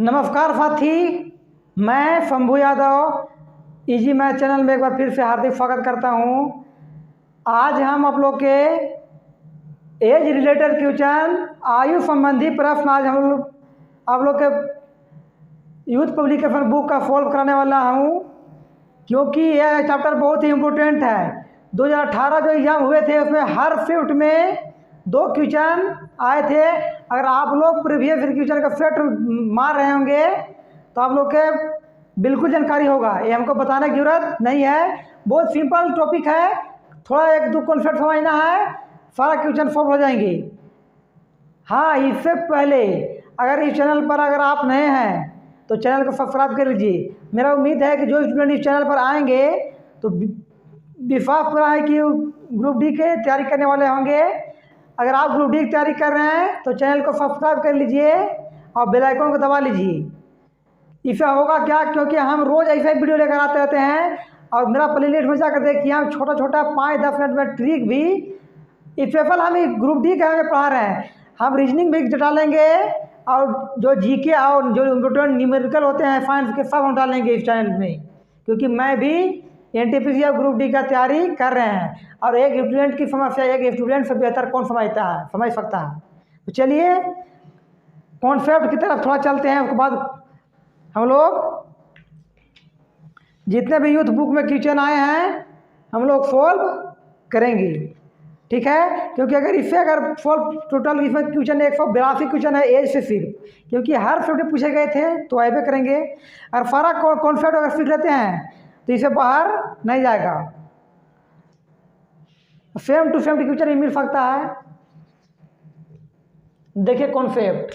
नमस्कार साथी, मैं Shambhu Yadav easy math channel में एक बार फिर से हार्दिक स्वागत करता हूं। आज हम आप लोग के एज रिलेटेड क्वेश्चन, आयु संबंधी प्रश्न आज हम आप लोग के यूथ पब्लिकेशन बुक का सॉल्व कराने वाला हूं, क्योंकि यह चैप्टर बहुत ही इम्पोर्टेंट है। 2018 जो एग्ज़ाम हुए थे उसमें हर शिफ्ट में 2 क्वेश्चन आए थे। अगर आप लोग प्रीवियस क्वेश्चन का सेट मार रहे होंगे तो आप लोग के बिल्कुल जानकारी होगा, ये हमको बताने की जरूरत नहीं है। बहुत सिंपल टॉपिक है, थोड़ा 1-2 कॉन्सेप्ट समझना है, सारा क्वेश्चन सॉल्व हो जाएंगे। हाँ, इससे पहले अगर इस चैनल पर अगर आप नए हैं तो चैनल को सब्सक्राइब कर लीजिए। मेरा उम्मीद है कि जो स्टूडेंट इस चैनल पर आएंगे तो विश्वास पूरा है कि ग्रुप डी के तैयारी करने वाले होंगे। अगर आप ग्रुप डी की तैयारी कर रहे हैं तो चैनल को सब्सक्राइब कर लीजिए और बेल आइकन को दबा लीजिए। इससे होगा क्या, क्योंकि हम रोज़ ऐसे वीडियो लेकर आते रहते हैं और मेरा प्लेलिस्ट में जाकर देखिए, हम छोटा छोटा 5-10 मिनट में ट्रिक भी स्पेशल हम ग्रुप डी के हमें पढ़ा रहे हैं। हम रीजनिंग भी डालेंगे और जो जीके और जो इम्पोर्टेंट न्यूमेरिकल होते हैं साइंस के, सब हम डालेंगे इस चैनल में, क्योंकि मैं भी एनटीपीसी और ग्रुप डी का तैयारी कर रहे हैं। और एक स्टूडेंट की समस्या एक स्टूडेंट से बेहतर कौन समझ सकता है। तो चलिए कॉन्सेप्ट की तरफ थोड़ा चलते हैं, उसके बाद हम लोग जितने भी यूथ बुक में क्वेश्चन आए हैं हम लोग सॉल्व करेंगे, ठीक है। क्योंकि अगर सॉल्व टोटल इसमें क्वेश्चन 182 क्वेश्चन है एज से सिर्फ, क्योंकि हर सब्जेक्ट पूछे गए थे तो ऐसे करेंगे। और सारा कॉन्सेप्ट अगर सीख लेते हैं तो इसे बाहर नहीं जाएगा, सेम टू सेम क्वेश्चन ही मिल सकता है। देखिए कॉन्सेप्ट,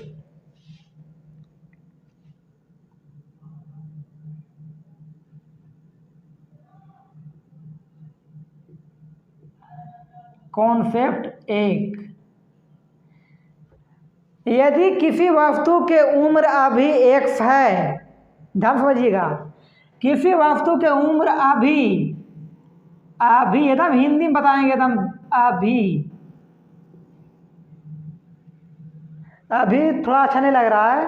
कॉन्सेप्ट 1, यदि किसी वस्तु के उम्र अभी x है, ध्यान समझिएगा, किसी वस्तु के उम्र अभी एकदम हिंदी में बताएंगे, एकदम अभी थोड़ा अच्छा नहीं लग रहा है,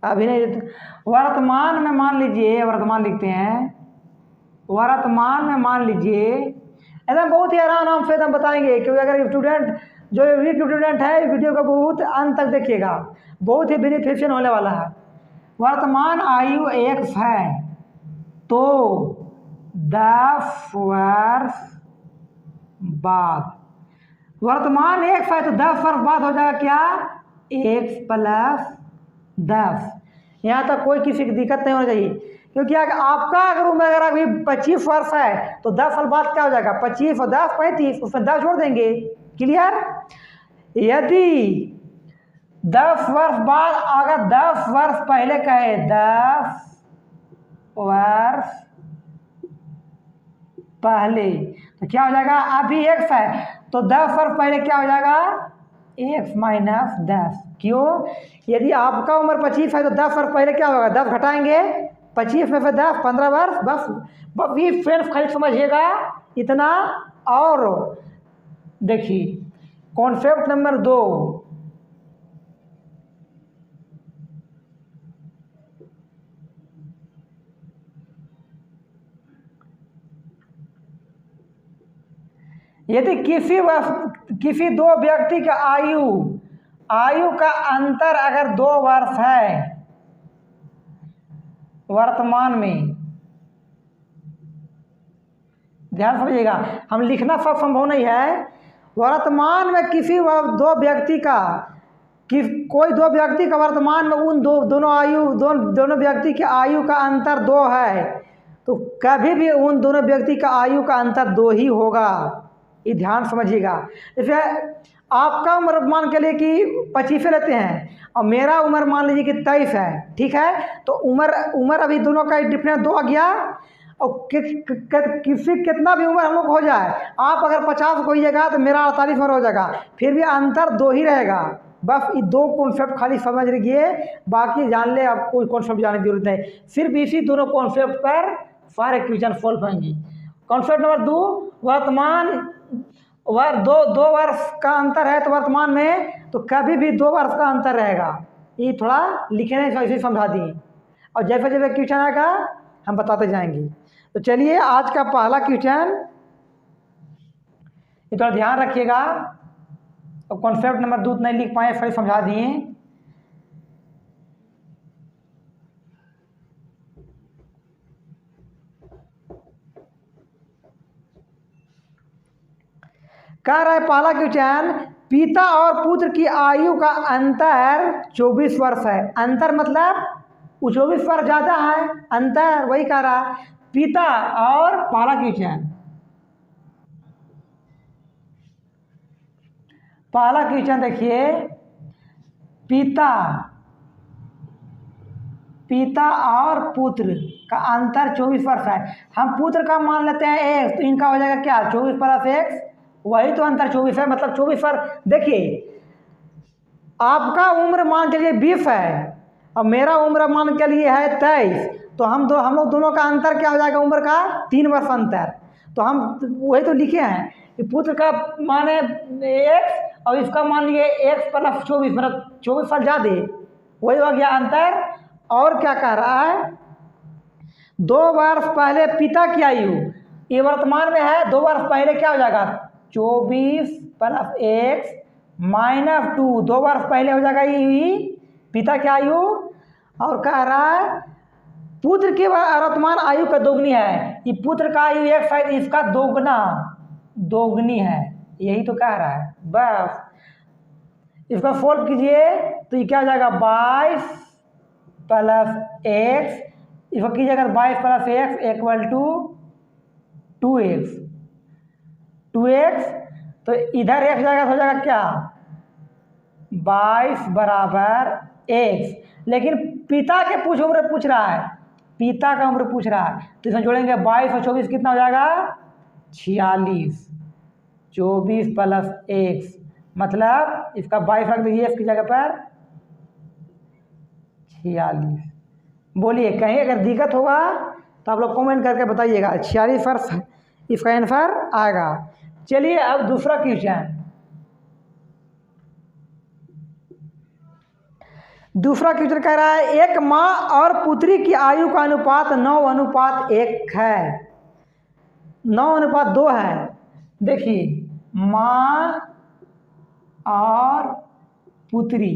अभी नहीं। वर्तमान में मान लीजिए, वर्तमान लिखते हैं, वर्तमान में मान लीजिए, एकदम बहुत ही आराम से एकदम बताएंगे। क्योंकि अगर स्टूडेंट जो वीक स्टूडेंट है वीडियो को बहुत अंत तक देखिएगा, बहुत ही बेनिफिशियल होने वाला है। वर्तमान आयु x है तो 10 वर्ष बाद, वर्तमान x है तो 10 वर्ष बाद हो जाएगा क्या, x + 10। यहाँ तक कोई किसी की दिक्कत नहीं होनी चाहिए, क्योंकि आपका अगर उम्र अगर अभी 25 वर्ष है तो 10 साल बाद क्या हो जाएगा, 25 और 10 35, उसमें 10 जोड़ देंगे। क्लियर। यदि 10 वर्ष बाद अगर 10 वर्ष पहले कहे, 10 वर्ष पहले, तो क्या हो जाएगा, अभी x है तो 10 वर्ष पहले क्या हो जाएगा, x - 10। क्यों, यदि आपका उम्र 25 है तो 10 वर्ष पहले क्या होगा, 10 घटाएंगे, 25 में से 10, 15 वर्ष। बस ये फ्रेंड्स खाली समझिएगा इतना। और देखिए कॉन्सेप्ट नंबर 2, यदि किसी 2 व्यक्ति का आयु का अंतर अगर 2 वर्ष है वर्तमान में, ध्यान समझिएगा, हम लिखना सब संभव नहीं है। वर्तमान में किसी 2 व्यक्ति का, कोई 2 व्यक्ति का वर्तमान में उन दोनों व्यक्ति के आयु का अंतर 2 है, तो कभी भी उन दोनों व्यक्ति का आयु का अंतर 2 ही होगा, ये ध्यान समझिएगा। जैसे आपका उम्र मान के लिए कि 25 लेते हैं और मेरा उम्र मान लीजिए कि 23 है, ठीक है। तो उम्र अभी दोनों का डिफरेंस 2 आ गया। और किसी कितना भी उम्र हम लोग हो जाए, आप अगर 50 होइएगा तो मेरा 48 उम्र हो जाएगा, फिर भी अंतर 2 ही रहेगा। बस ये 2 कॉन्सेप्ट खाली समझ लीजिए, बाकी जान ले, आपको कोई कॉन्सेप्ट जानने की जरूरत नहीं। सिर्फ इसी दोनों कॉन्सेप्ट पर सारे क्वेश्चन सॉल्व होंगे। कॉन्सेप्ट नंबर 2, दो दो वर्ष का अंतर है तो वर्तमान में तो कभी भी 2 वर्ष का अंतर रहेगा। ये थोड़ा लिखने से ऐसे समझा दिए, और जैसे जैसे क्वेश्चन आएगा हम बताते जाएंगे। तो चलिए आज का पहला क्वेश्चन, ये थोड़ा ध्यान रखिएगा, और कॉन्सेप्ट नंबर 2 नहीं लिख पाए, फिर समझा दिए। कह रहा है पहला क्वेश्चन, पिता और पुत्र की आयु का अंतर 24 वर्ष है। अंतर मतलब वो 24 वर्ष ज्यादा है, अंतर वही कह रहा है। पिता और पहला क्वेश्चन, पहला क्वेश्चन देखिए, पिता पिता और पुत्र का अंतर 24 वर्ष है। हम पुत्र का मान लेते हैं एक्स, तो इनका हो जाएगा क्या, 24 प्लस एक्स, वही तो अंतर 24 है, मतलब 24 वर्ष। देखिए आपका उम्र मान चलिए 20 है और मेरा उम्र मान के लिए है 23, तो हम लोग दोनों का अंतर क्या हो जाएगा, उम्र का 3 वर्ष अंतर। तो हम वही तो लिखे हैं कि पुत्र का मान है एक्स और इसका मान लिए एक्स प्लस 24, मतलब 24 साल ज़्यादा, वही हो गया अंतर। और क्या कह रहा है, 2 वर्ष पहले पिता की आयु, ये वर्तमान में है, 2 वर्ष पहले क्या हो जाएगा, 24 प्लस एक्स माइनस 2, 2 वर्ष पहले हो जाएगा ये पिता की आयु। और कह रहा है पुत्र की वर्तमान आयु का दोगुनी है, ये पुत्र का आयु एक शायद इसका दोगुनी है, यही तो कह रहा है। बस इसको सोल्व कीजिए तो ये क्या हो जाएगा, 22 प्लस एक्स, इसको कीजिएगा 22 plus x equal to 2x, 2x, तो इधर x जाएगा तो हो जाएगा क्या, 22 बराबर x। लेकिन पिता के उम्र पूछ रहा है, पिता का उम्र पूछ रहा है, तो इसमें जोड़ेंगे 22 और 24 कितना हो जाएगा, 46, 24 प्लस x, मतलब इसका 22 रख दीजिए इसकी जगह पर 46। बोलिए कहीं अगर दिक्कत होगा तो आप लोग कमेंट करके बताइएगा, 46 वर्ष इसका आंसर आएगा। चलिए अब दूसरा क्वेश्चन, दूसरा क्वेश्चन कह रहा है एक माँ और पुत्री की आयु का अनुपात 9:1 है, 9:2 है। देखिए माँ और पुत्री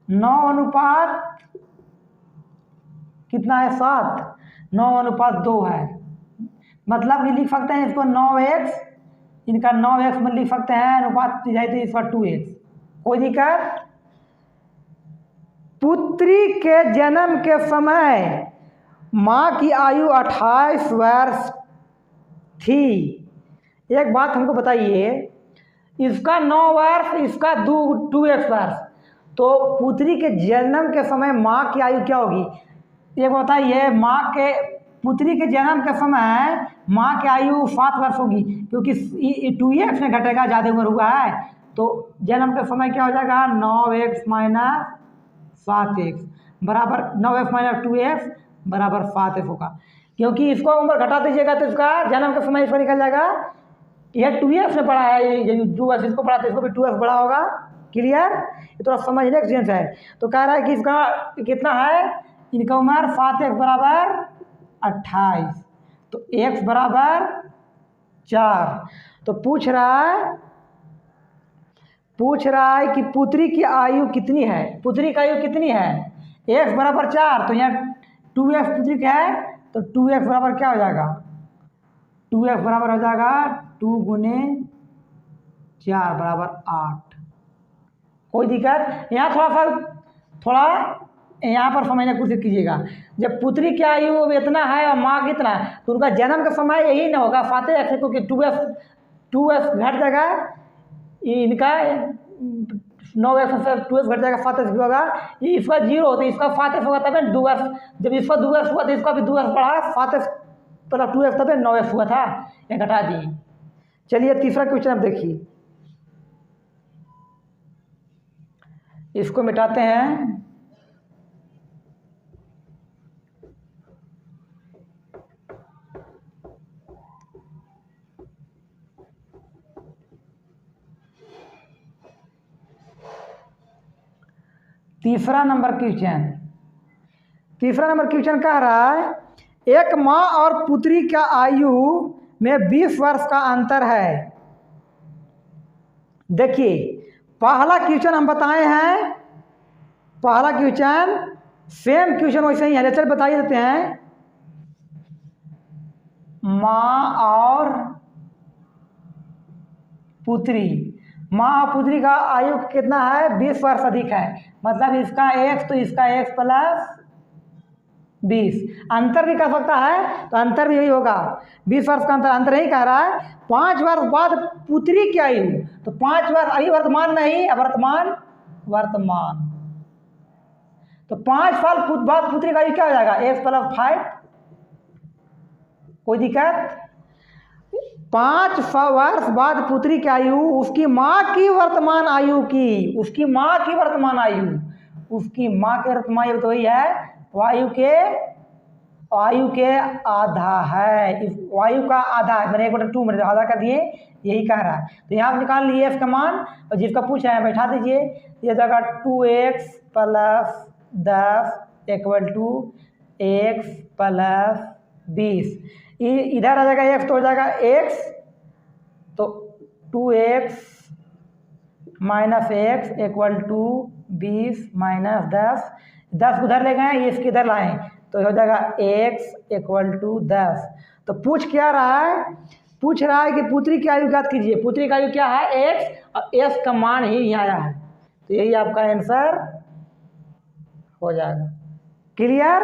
9 कितना है, 7, 9:2 है, मतलब कि लिख सकते हैं इसको 9x, इनका 9x में लिख सकते हैं, अनुपात जाए तो इसका 2x, कोई दिक्कत। पुत्री के जन्म के समय माँ की आयु 28 वर्ष थी। एक बात हमको बताइए, इसका 9 वर्ष, इसका 2x वर्ष, तो पुत्री के जन्म के समय माँ की आयु क्या होगी, ये बताइए। पुत्री के जन्म के समय माँ की आयु 7 वर्ष होगी, क्योंकि 2x में घटेगा, ज़्यादा उम्र हुआ है, तो जन्म के समय क्या हो जाएगा, 9x माइनस 7x बराबर 9x माइनस 2x बराबर 7x होगा। क्योंकि इसको उम्र घटा दीजिएगा तो इसका जन्म का समय इसका निकल जाएगा, यह 2x में पढ़ा है, ये 2x इसको पढ़ा तो इसको भी 2x बड़ा होगा। क्लियर, ये थोड़ा समझने का चेंज है। तो कह रहा है कि इसका कितना है, इनका उम्र 7x बराबर 28, तो x बराबर 4। तो पूछ रहा है कि पुत्री की आयु कितनी है, पुत्री की आयु कितनी है, x बराबर 4, तो यहाँ 2x पुत्री का है, तो 2x बराबर क्या हो जाएगा, 2x बराबर हो जाएगा 2 गुने 4 बराबर 8। कोई दिक्कत, यहाँ थोड़ा यहाँ पर समझने की कोशिश कीजिएगा। जब पुत्री की आयु इतना है और माँ कितना है, तो उनका जन्म का समय यही ना होगा 7x, क्योंकि 2x घट जाएगा, इनका 9x से 2x घट जाएगा, 7x भी होगा, ये इसका 0 होता है, इसका 7x होगा, तब 2x, जब इसका 2x हुआ तो इसका भी 2x बढ़ा, 7x प्लस 2x तब 9x हुआ था, ये घटा दिए। चलिए तीसरा क्वेश्चन आप देखिए, इसको मिटाते हैं। तीसरा नंबर क्वेश्चन कह रहा है, एक माँ और पुत्री का आयु में 20 वर्ष का अंतर है। देखिए पहला क्वेश्चन हम बताए हैं, पहला क्वेश्चन सेम क्वेश्चन वैसे ही है, चल बताइए देते हैं। माँ और पुत्री का आयु कितना है, 20 वर्ष अधिक है, मतलब इसका x तो इसका x प्लस 20। अंतर भी कर सकता है तो अंतर भी यही होगा, 20 वर्ष का अंतर नहीं कह रहा है। 5 वर्ष बाद पुत्री की आयु, तो 5 वर्ष अभी वर्तमान नहीं, वर्तमान तो 5 साल बाद पुत्री का आयु क्या हो जाएगा, x प्लस 5। कोई दिक्कत? 5 वर्ष बाद पुत्री की आयु उसकी माँ की वर्तमान आयु तो वही है वायु के आधा है, इस वायु का आधा है, मैंने 1/2 मैंने आधा कर दिए, यही कह रहा है। तो यहाँ निकाल लिए f का मान और जिसका पूछा है बैठा दीजिए। ये जगह 2x प्लस 10 = x प्लस 20, इधर आ जाएगा x तो हो जाएगा x, तो 2x माइनस x = 20 माइनस 10 उधर ले गए, ये इसके इधर लाएँ तो हो जाएगा x = 10। तो पूछ क्या रहा है, पूछ रहा है कि पुत्री की आयु ज्ञात कीजिए। पुत्री की आयु क्या है, x, और s का मान ही यहाँ आया है, तो यही आपका आंसर हो जाएगा। क्लियर?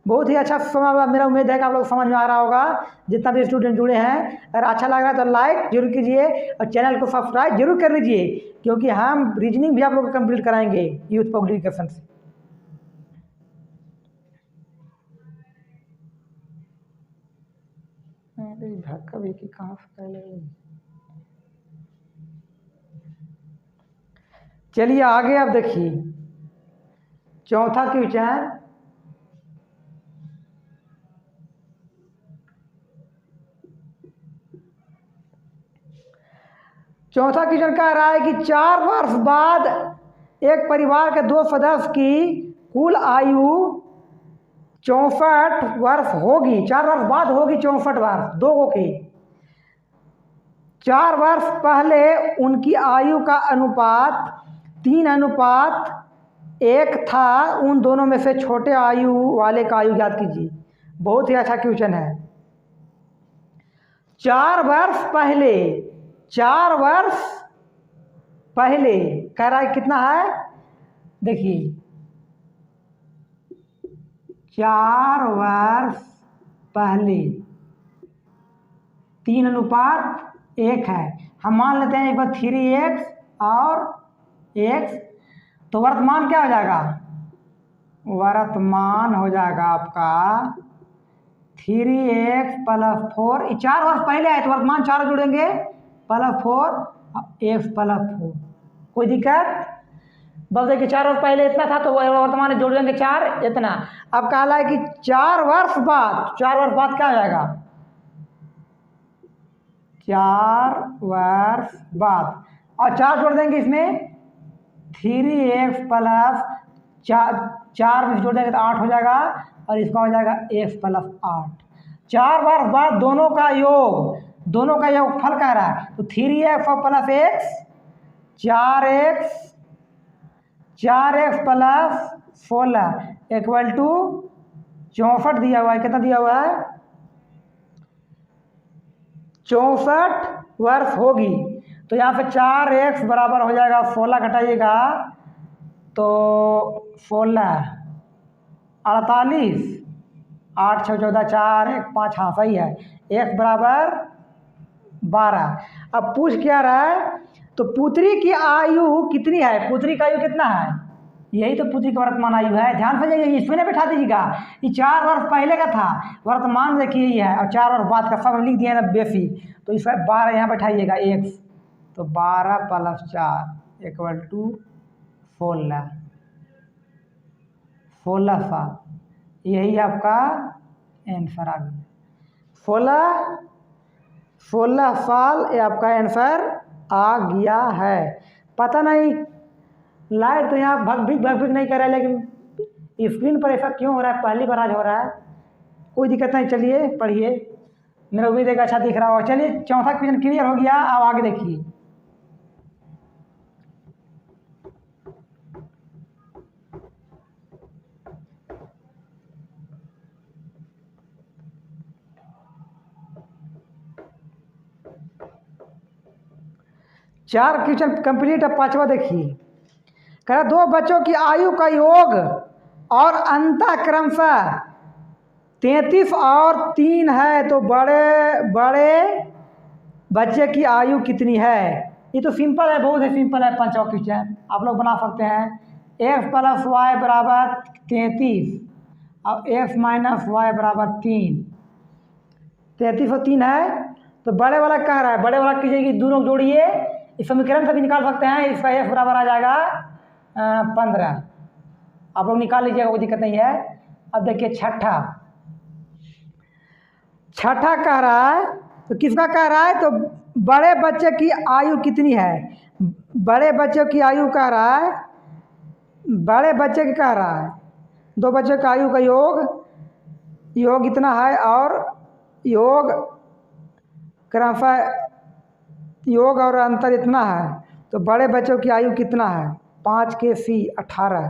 बहुत ही अच्छा समझ, मेरा उम्मीद है कि आप लोग समझ में आ रहा होगा, जितना भी स्टूडेंट जुड़े हैं। अगर अच्छा लग रहा है तो लाइक जरूर कीजिए और चैनल को सब्सक्राइब जरूर कर लीजिए, क्योंकि हम रीजनिंग भी आप लोग को कंप्लीट कराएंगे यूथ पब्लिकेशन से। धक्का भी कि कहाँ से कर ले। चलिए आगे आप देखिए, चौथा क्वेश्चन कह रहा है कि 4 वर्ष बाद एक परिवार के 2 सदस्य की कुल आयु 64 वर्ष होगी। 4 वर्ष बाद होगी 64 वर्ष, 2 की। 4 वर्ष पहले उनकी आयु का अनुपात 3:1 था। उन दोनों में से छोटे आयु वाले का आयु ज्ञात कीजिए। बहुत ही अच्छा क्वेश्चन है। 4 वर्ष पहले कह रहा है कितना है, देखिए 4 वर्ष पहले 3:1 है। हम मान लेते हैं एक बार 3x और x, तो वर्तमान क्या हो जाएगा, वर्तमान हो जाएगा आपका 3x प्लस 4। 4 वर्ष पहले आए तो वर्तमान 4 जुड़ेंगे प्लस 4 x प्लस 4। कोई दिक्कत? बस देखिए 4 वर्ष पहले इतना था तो वर्तमान जोड़ देंगे 4 इतना। अब कहा है कि 4 वर्ष बाद क्या हो जाएगा, 4 वर्ष बाद, और 4 जोड़ देंगे इसमें 3x प्लस 4 में जोड़ देंगे तो 8 हो जाएगा, और इसका हो जाएगा x प्लस 8। 4 वर्ष बाद दोनों का योग फल कह रहा है, तो 3x plus x 4x plus 16 = 64 दिया हुआ है। कितना दिया हुआ है, 64 वर्ष होगी। तो यहाँ से 4x बराबर हो जाएगा 16 घटाइएगा तो 16 48, 8 6 14 4 1 5, हाँ सही है, x बराबर 12। अब पूछ क्या रहा है, तो पुत्री की आयु कितनी है, पुत्री का आयु कितना है, यही तो पुत्री का वर्तमान आयु है। ध्यान से जाइए, इसमें ना बैठा दीजिएगा, ये 4 वर्ष पहले का था, वर्तमान देखिए ये है, और 4 वर्ष बाद का सब लिख दिया ना बेसी, तो इस 12 यहाँ बैठाइएगा x, तो 12 प्लस 4 = 16 साल, यही आपका आंसर आ गया। 16 साल ये आपका आंसर आ गया है। पता नहीं लाइट तो यहाँ भग नहीं कर रहा है, लेकिन स्क्रीन पर ऐसा क्यों हो रहा है? पहली बार आज हो रहा है। कोई दिक्कत नहीं, चलिए पढ़िए, मेरा उम्मीद है कि अच्छा दिख रहा होगा। चलिए चौथा क्वेश्चन क्लियर हो गया, अब आगे देखिए। चार क्वेश्चन कंप्लीट, अब पांचवा देखिए। कह रहा 2 बच्चों की आयु का योग और अंतर क्रमशः 33 और 3 है, तो बड़े बच्चे की आयु कितनी है? ये तो सिंपल है, बहुत ही सिंपल है। पांचवा क्वेश्चन आप लोग बना सकते हैं। x + y बराबर 33 और x - y बराबर 3। 33 और 3 है, तो बड़े वाला कह रहा है, बड़े वाला कीजिए कि दोनों जोड़िए, इस समीकरण से भी निकाल सकते हैं। इसका x बराबर आ जाएगा 15। आप लोग निकाल लीजिएगा, कोई दिक्कत नहीं है। अब देखिए छठा कह रहा है, तो किसका कह रहा है? तो बड़े बच्चे की आयु कितनी है? बड़े बच्चे की आयु कह रहा है, बड़े बच्चे की कह रहा है 2 बच्चों का आयु का योग इतना है और योग क्रमशः योग और अंतर इतना है, तो बड़े बच्चों की आयु कितना है? 5 के C 18।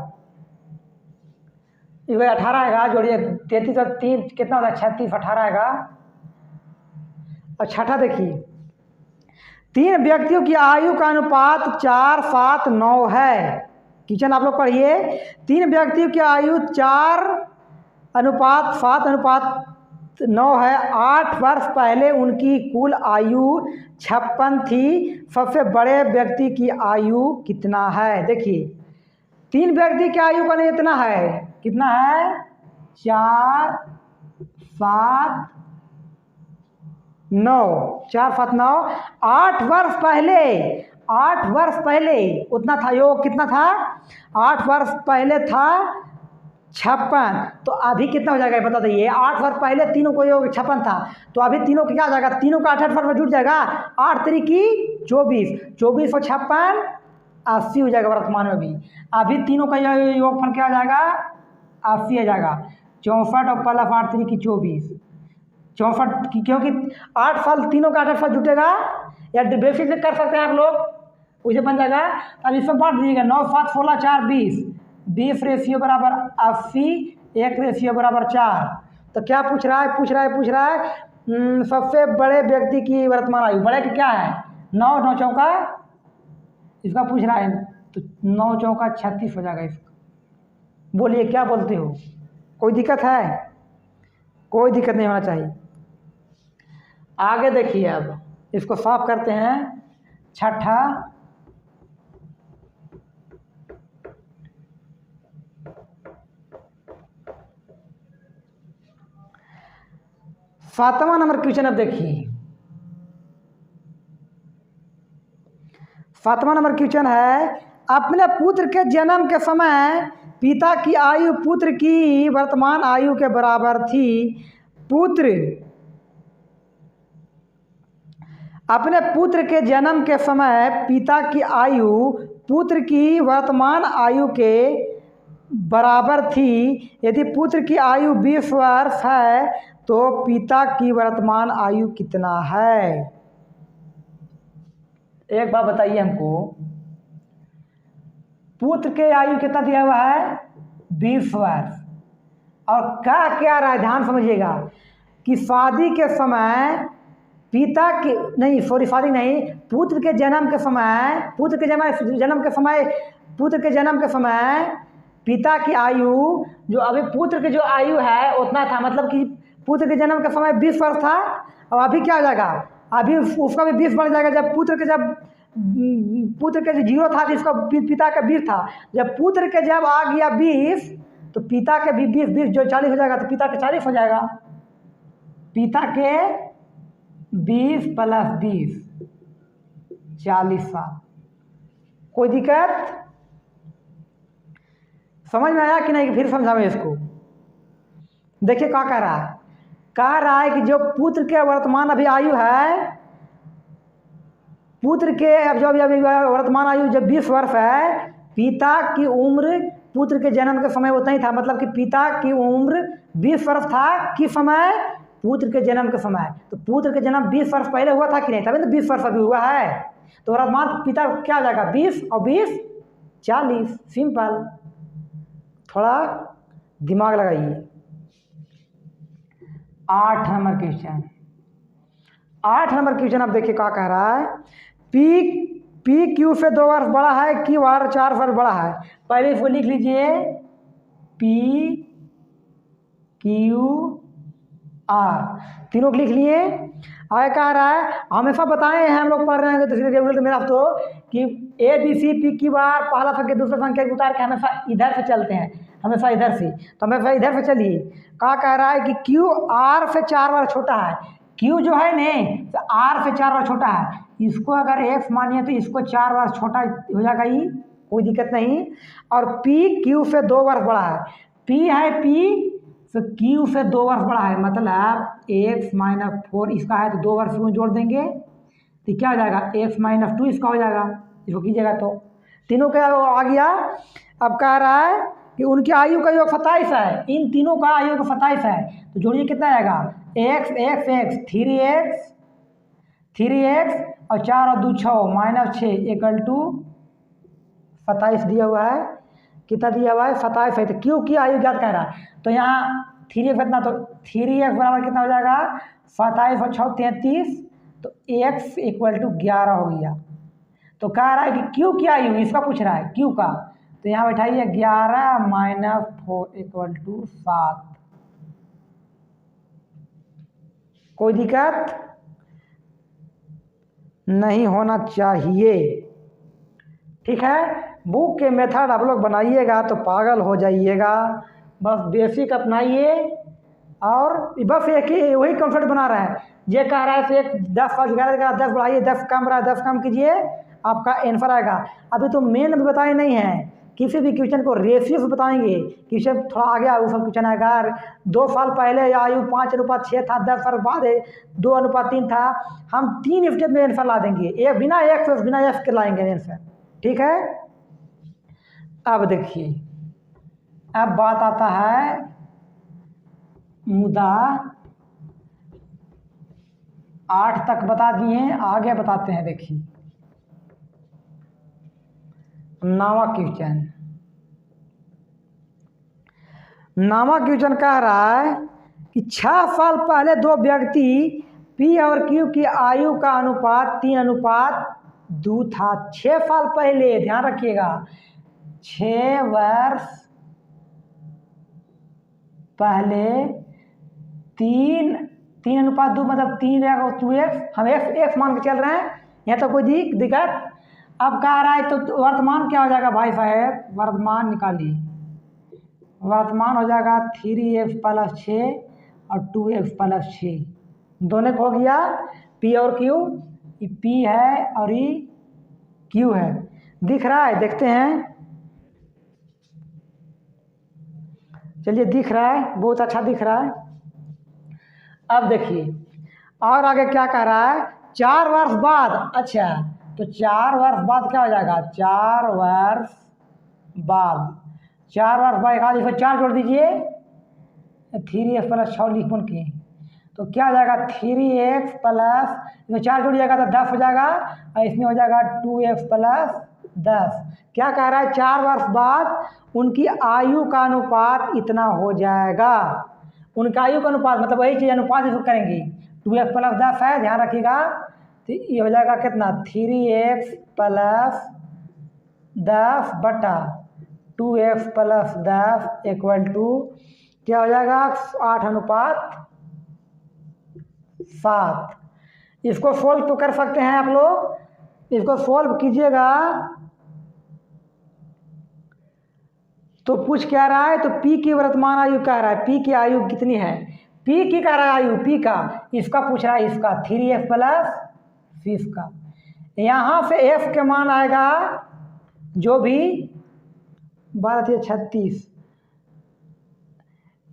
इस 18 आएगा, जोड़िए 33 और 3 कितना होता है? 36, 18 आएगा। और छठा देखिए, 3 व्यक्तियों की आयु का अनुपात 4, 7, 9 है। किचन आप लोग पढ़िए। 3 व्यक्तियों की आयु 4 अनुपात 7 अनुपात 9 है। 8 वर्ष पहले उनकी कुल आयु 56 थी। सबसे बड़े व्यक्ति की आयु कितना है? देखिए 3 व्यक्ति की आयु का नहीं इतना है, कितना है? 4, 7, 9, 4, 7, 9। 8 वर्ष पहले उतना था, योग कितना था? 8 वर्ष पहले था 56, तो अभी कितना हो जाएगा बता दीजिए। 8 वर्ष पहले तीनों को योग 56 था, तो अभी तीनों का क्या हो जाएगा? तीनों का 8 वर्ष में जुट जाएगा। 8 3 की 24, 24 और 56 80 हो जाएगा वर्तमान में भी। अभी तीनों का योगफल क्या हो जाएगा? 80 आ जाएगा। 64 और प्लस 8 3 की 24, 64 की, क्योंकि 8 साल तीनों का 8 साल जुटेगा, या बेसिक से कर सकते हैं आप लोग, उसे बन जाएगा। अब इसमें बांट दीजिएगा। 9, 7, 16, 4, 20 रेशियो बराबर 80, 1 रेशियो बराबर 4। तो क्या पूछ रहा है? सबसे बड़े व्यक्ति की वर्तमान आयु, बड़े की क्या है? 9, 9 चौका, इसका पूछ रहा है, तो 9 चौका 36 हो जाएगा इसका। बोलिए क्या बोलते हो? कोई दिक्कत है? कोई दिक्कत नहीं होना चाहिए। आगे देखिए, अब इसको साफ करते हैं। छठा, सातवां नंबर क्वेश्चन अब देखिए। 7वां नंबर क्वेश्चन है, अपने पुत्र के जन्म के समय पिता की आयु पुत्र की वर्तमान आयु के बराबर थी। अपने पुत्र के जन्म के समय पिता की आयु पुत्र की वर्तमान आयु के बराबर थी। यदि पुत्र की आयु 20 वर्ष है, तो पिता की वर्तमान आयु कितना है? एक बात बताइए हमको, पुत्र के आयु कितना दिया हुआ है? 20 वर्ष। और क्या रहा है, ध्यान समझिएगा कि शादी के समय पिता के नहीं, सॉरी शादी नहीं, पुत्र के जन्म के समय पिता की आयु, जो अभी पुत्र की जो आयु है उतना था, मतलब कि पुत्र के जन्म के समय 20 वर्ष था, और अभी क्या हो जाएगा? अभी उसका भी 20 बढ़ जाएगा। जब पुत्र के जो 0 था, जिसका पिता का 20 था, जब पुत्र के जब आ गया 20, तो पिता के भी 20 जो 40 हो जाएगा, तो पिता के 40 हो जाएगा। पिता के 20 + 20 40 साल। कोई दिक्कत? समझ में आया कि नहीं? फिर समझावे इसको। देखिए क्या कह रहा है कि जो पुत्र के वर्तमान अभी आयु है, पुत्र के अब जो वर्तमान आयु जब 20 वर्ष है, पिता की उम्र पुत्र के जन्म के समय उतना ही था, मतलब कि पिता की उम्र 20 वर्ष था किस समय? पुत्र के जन्म के समय। तो पुत्र के जन्म 20 वर्ष पहले हुआ था कि नहीं? तभी तो 20 वर्ष अभी हुआ है। तो वर्तमान पिता क्या हो जाएगा? 20 और 20 40। सिंपल। थोड़ा दिमाग लगाइए। 8 नंबर क्वेश्चन। 8 नंबर क्वेश्चन अब देखिए क्या कह रहा है। पी क्यू से 2 वर्ष बड़ा है, क्यू आर 4 वर्ष बड़ा है। पहले इसको लिख लीजिए पी क्यू आर, तीनों को लिख लिए। आगे कह रहा है हमेशा बताए हैं हम लोग पढ़ रहे हैं तो रेगुलर मेरा तो कि A B C P Q R पहला संख्या दूसरा संख्या उतार के हमेशा इधर से चलते हैं, हमेशा इधर से। तो हमेशा इधर से चलिए। क्या कह रहा है कि क्यू आर से 4 बार छोटा है। क्यू जो है नहीं तो आर से 4 बार छोटा है। इसको अगर एक्स मानिए तो इसको 4 बार छोटा हो जाएगा, ये कोई दिक्कत नहीं। और पी क्यू से 2 बार बड़ा है। पी है पी तो क्यू से 2 वर्ष बड़ा है, मतलब x-4 इसका है तो 2 वर्ष में जोड़ देंगे तो क्या हो जाएगा? x-2 इसका हो जाएगा। इसको कीजिएगा तो तीनों का आ गया। अब कह रहा है कि उनकी आयु का योग 27 है। इन तीनों का आयु 27 है तो जोड़िए कितना आएगा? x 3x और 4 और 2 6 -6 = 27 दिया हुआ है। कितना दिया हुआ है? 27 है। तो क्यों की आयु ज्ञात कह रहा है तो यहाँ 3x कितना, तो 3x बराबर कितना हो जाएगा? 27 और 6 33, तो x = 11 हो गया। तो कह रहा है कि क्यू की आयु, इसका पूछ रहा है क्यू का, तो यहाँ बैठाइए 11 - 4 = 7। कोई दिक्कत नहीं होना चाहिए, ठीक है। बुक के मेथड आप लोग बनाइएगा तो पागल हो जाइएगा। बस बेसिक अपनाइए और बस एक ही वही कॉन्सेप्ट बना रहा है। ये कह रहा है कि 10 5 11 का 10 बढ़ाइए, 10 कम रहा है 10 कम कीजिए, आपका आंसर आएगा। अभी तो मेन भी बताए नहीं है, किसी भी क्वेश्चन को रेशियो से बताएंगे। क्वेश्चन थोड़ा आगे वो सब क्वेश्चन आएगा। 2 साल पहले आयु 5:6 था, 10 साल बाद 2:3 था। हम 3 स्टेप में आंसर ला देंगे, एक बिना एक्स के लाएंगे आंसर, ठीक है। अब देखिए, अब बात आता है मुद्दा 8 तक बता दिए, आगे बताते हैं। देखिए 9वां क्वेश्चन। 9वां क्वेश्चन कह रहा है कि 6 साल पहले 2 व्यक्ति पी और क्यू की आयु का अनुपात 3:2 था। 6 साल पहले, ध्यान रखिएगा, 6 वर्ष पहले 3:2 मतलब 3 रहेगा 2x। हम x मान के चल रहे हैं, यहाँ तो कोई दिक्कत। अब कह रहा है तो वर्तमान क्या हो जाएगा भाई साहब? वर्तमान निकालिए। वर्तमान हो जाएगा 3x + 6 और 2x + 6, दोनों को हो गया p और q। ये p है और ये q है, दिख रहा है? देखते हैं, चलिए दिख रहा है, बहुत अच्छा दिख रहा है। अब देखिए और आगे क्या कह रहा है? 4 वर्ष बाद, अच्छा तो 4 वर्ष बाद क्या हो जाएगा? 4 वर्ष बाद 1 4 जोड़ दीजिए, 3x + 6 लिख बन के, तो क्या हो जाएगा? 3x + 4 जोड़िएगा तो 10 हो जाएगा और इसमें हो जाएगा 2x + 10। क्या कह रहा है? 4 वर्ष बाद उनकी आयु का अनुपात इतना हो जाएगा। उनका आयु का अनुपात मतलब वही चीज़ अनुपात इसको करेंगे। 2x + 10 है, ध्यान रखिएगा। तो ये हो जाएगा कितना? 3x + 10 बटा 2x + 10 = क्या हो जाएगा? 8:7। इसको सोल्व तो कर सकते हैं आप लोग, इसको सोल्व कीजिएगा तो पूछ क्या रहा है? तो P की वर्तमान आयु कह रहा है, P की आयु कितनी है? P की कह रहा है आयु, P का, इसका पूछ रहा है इसका 3x + 6 का। यहाँ से F के मान आएगा जो भी 12 36,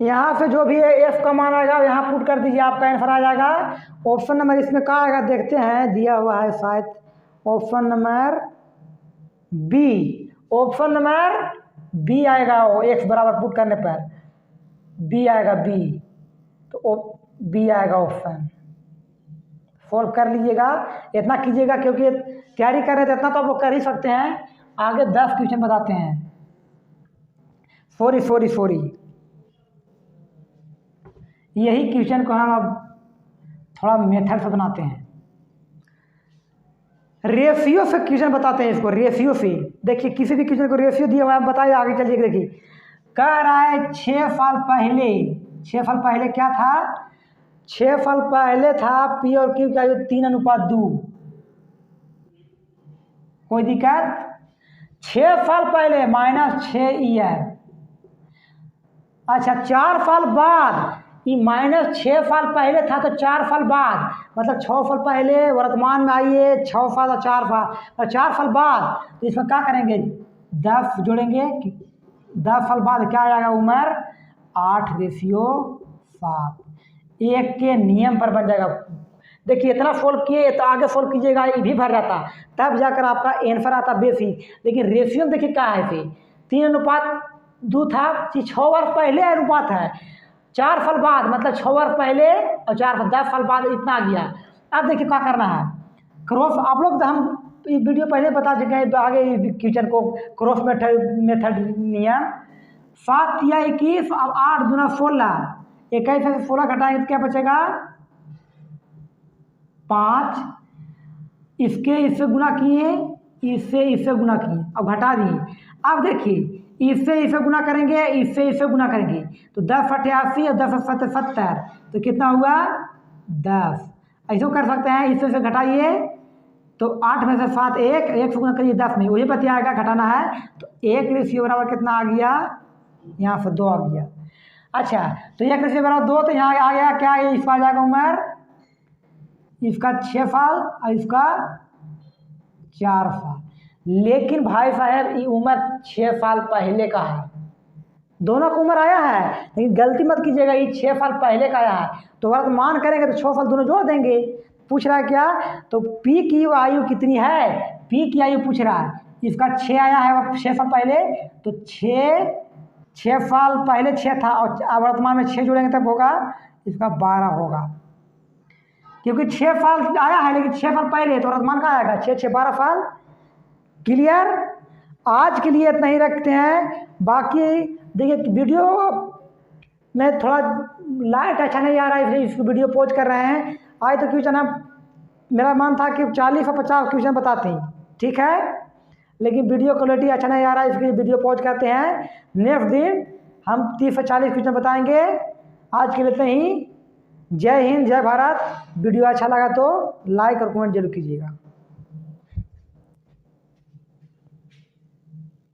यहाँ से जो भी F का मान आएगा यहाँ पुट कर दीजिए, आपका आंसर आ जाएगा। ऑप्शन नंबर इसमें क्या आएगा देखते हैं, दिया हुआ है शायद option number B. Option number B आएगा, वो एक्स बराबर पुट करने पर बी आएगा, बी। तो बी आएगा ऑप्शन। सॉल्व कर लीजिएगा, इतना कीजिएगा, क्योंकि तैयारी कर रहे थे इतना तो आप लोग कर ही सकते हैं। आगे 10 क्वेश्चन बताते हैं। सॉरी, यही क्वेश्चन को हम अब थोड़ा मेथड से बनाते हैं। रेशियो से क्वेश्चन बताते हैं इसको, रेशियो से। देखिए किसी भी क्वेश्चन को रेशियो दिया हुआ है, आप बताइए आगे चलिए। देखिए कह रहा है 6 साल पहले, 6 साल पहले क्या था, 6 साल पहले था पी और क्यू का 3:2। कोई दिक्कत? 6 साल पहले -6 ईयर। अच्छा 4 साल बाद, ये -6 साल पहले था तो 4 साल बाद, मतलब 6 साल पहले वर्तमान में आइए, 6 साल और 4 साल और 4 साल बाद, तो इसमें क्या करेंगे, 10 जोड़ेंगे। 10 साल बाद क्या आएगा उम्र, 8:7। एक के नियम पर बन जाएगा। देखिए इतना सोल्व किए तो आगे सोल्व कीजिएगा, ये भी भर जाता, तब जाकर आपका आंसर आता बेसिक। लेकिन रेशियो देखिए क्या है, फिर 3:2 था, 6 वर्ष पहले अनुपात है, 4 साल बाद मतलब 6 वर्ष पहले और 10 साल बाद इतना आ गया। अब देखिए क्या करना है, क्रॉस। आप लोग हम वीडियो पहले बता चुके हैं, आगे क्वेश्चन को क्रॉस मेथड नियम। 7 या 21, अब 8 दूना 16, 21 से 16 घटाएंगे तो क्या बचेगा, 5। इससे गुना किए, इससे गुना किए, अब घटा दिए। अब देखिए इससे गुना करेंगे, इससे गुना करेंगे, तो 10 88 और 10 7 70, तो कितना हुआ 10। ऐसे कर सकते हैं, इससे से घटाइए तो 8 में से 7 1 से गुना करिए 10 में, वही बतियाएगा, घटाना है। तो 1 रेशियो बराबर कितना आ गया, यहाँ से 2 आ गया। अच्छा तो 1 रेशियो बराबर 2, तो यहाँ आ गया क्या, ये इसका आ जाएगा उम्र, इसका 6 साल और इसका 4 साल। लेकिन भाई साहब ये उम्र 6 साल पहले का है, दोनों का उम्र आया है, लेकिन गलती मत कीजिएगा, ये 6 साल पहले का आया है, तो वर्तमान करेंगे तो 6 साल दोनों जोड़ देंगे। पूछ रहा है क्या, तो पी की आयु कितनी है, पी की आयु पूछ रहा है, इसका 6 आया है 6 साल पहले, तो 6 साल पहले 6 था और वर्तमान में 6 जोड़ेंगे तब होगा इसका 12 होगा, क्योंकि 6 साल आया है लेकिन 6 साल पहले, तो वर्तमान का आएगा 6 6 12 साल। क्लियर? आज के लिए इतना ही रखते हैं। बाकी देखिए वीडियो में थोड़ा लाइट अच्छा नहीं आ रहा है, इसलिए इसको वीडियो पॉज कर रहे हैं। आज तो क्वेश्चन मेरा मन था कि 40 और 50 क्वेश्चन बताते हैं, ठीक है, लेकिन वीडियो क्वालिटी अच्छा नहीं आ रहा है, इसके लिए वीडियो पॉज करते हैं। नेक्स्ट दिन हम 30 से 40 क्वेश्चन बताएंगे। आज के लिए इतना ही। जय हिंद, जय भारत। वीडियो अच्छा लगा तो लाइक और कमेंट जरूर कीजिएगा।